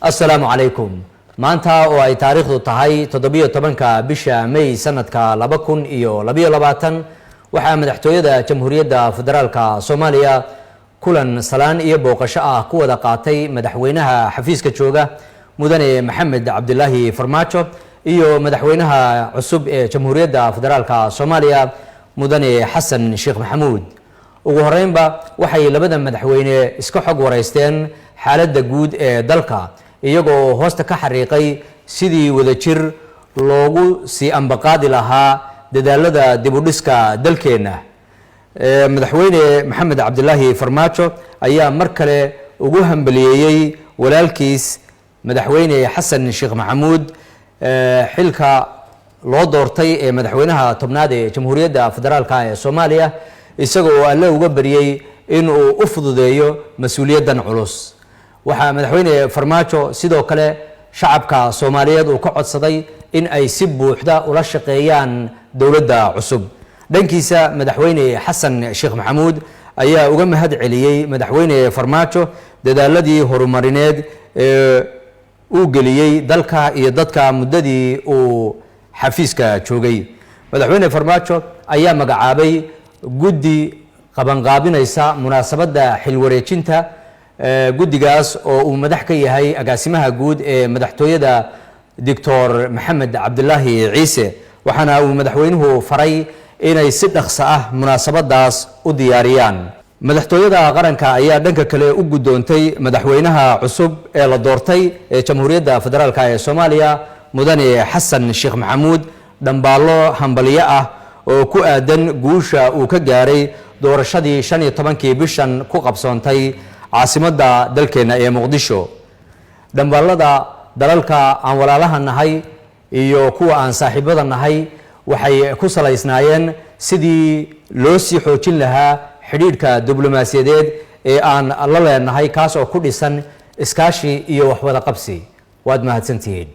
السلام عليكم maanta oo ay taariikhdu tahay 17 bisha May sanadka 2022 waxa madaxtooyada Jamhuuriyadda Federaalka Soomaaliya kulan salaan iyo booqasho ah ku wada qaatay madaxweynaha xafiiska jooga mudane Maxamed Cabdullaahi Farmaajo iyo madaxweynaha cusub ee Jamhuuriyadda Federaalka Soomaaliya mudane Xasan Sheekh Maxamuud ugu horeynba waxay labada madaxweyne iska xog wareysteen xaaladda guud ee dalka iyagoo hoosta ka xariiqay sidii wadajir loogu sii ambaqaadi lahaa dadaalada dib u dhiska dalkeena madaxweyne Maxamed Cabdullaahi Farmaajo ayaa mar kale ugu hambaliyeeyay walaalkiis madaxweyne Xasan Sheekh Maxamuud xilka loo doortay ee madaxweynaha tobnaad ee Jamhuuriyadda Federaalka ee Soomaaliya isagoo alle uga bariyay in uu u fududeeyo mas'uuliyaddan culus waxa madaxweyne Farmaajo sidoo kale shacabka Soomaaliyeed uu ka codsaday in ay si buuxda ula shaqeeyaan dawladda cusub dhankiisa madaxweyne Xasan Sheekh Maxamuud ayaa uga mahad celiyay madaxweyne Farmaajo dadaaladii horumarineed ee uu geliyay dalka iyo dadka muddadii uu xafiiska joogay madaxweyne Farmaajo ayaa magacaabay guddi qabanqaabinaysa munaasabadda xilwareejinta guddigaas oo uu madax ka yahay agaasimaha guud ee madaxtooyada Dr. Maxamed Cabdullaahi Ciise waxaana uu madaxweynuhu faray inay si dhaqso ah munaasabadaas u diyaariyaan madaxtooyada qaranka ayaa dhanka kale u gudoontay madaxweynaha cusub ee la doortay ee Jamhuuriyadda Federaalka ee Soomaaliya mudane Xasan Sheekh Maxamuud dhambaalo hambaliye ah oo ku aadan guusha uu ka gaaray doorashadii 15 bishan ku qabsoontay caasimadda dalkeena ee Muqdisho dhambalada dalalka aan walaalaha nahay iyo kuwa aan saaxiibada nahay waxay ku salaysnaayeen sidii loo sii xoojin lahaa xiriirka diblomaasiyadeed ee aan la leenahay kaas oo ku dhisan iskaashi iyo wax wada qabsi waad mahadsantihiin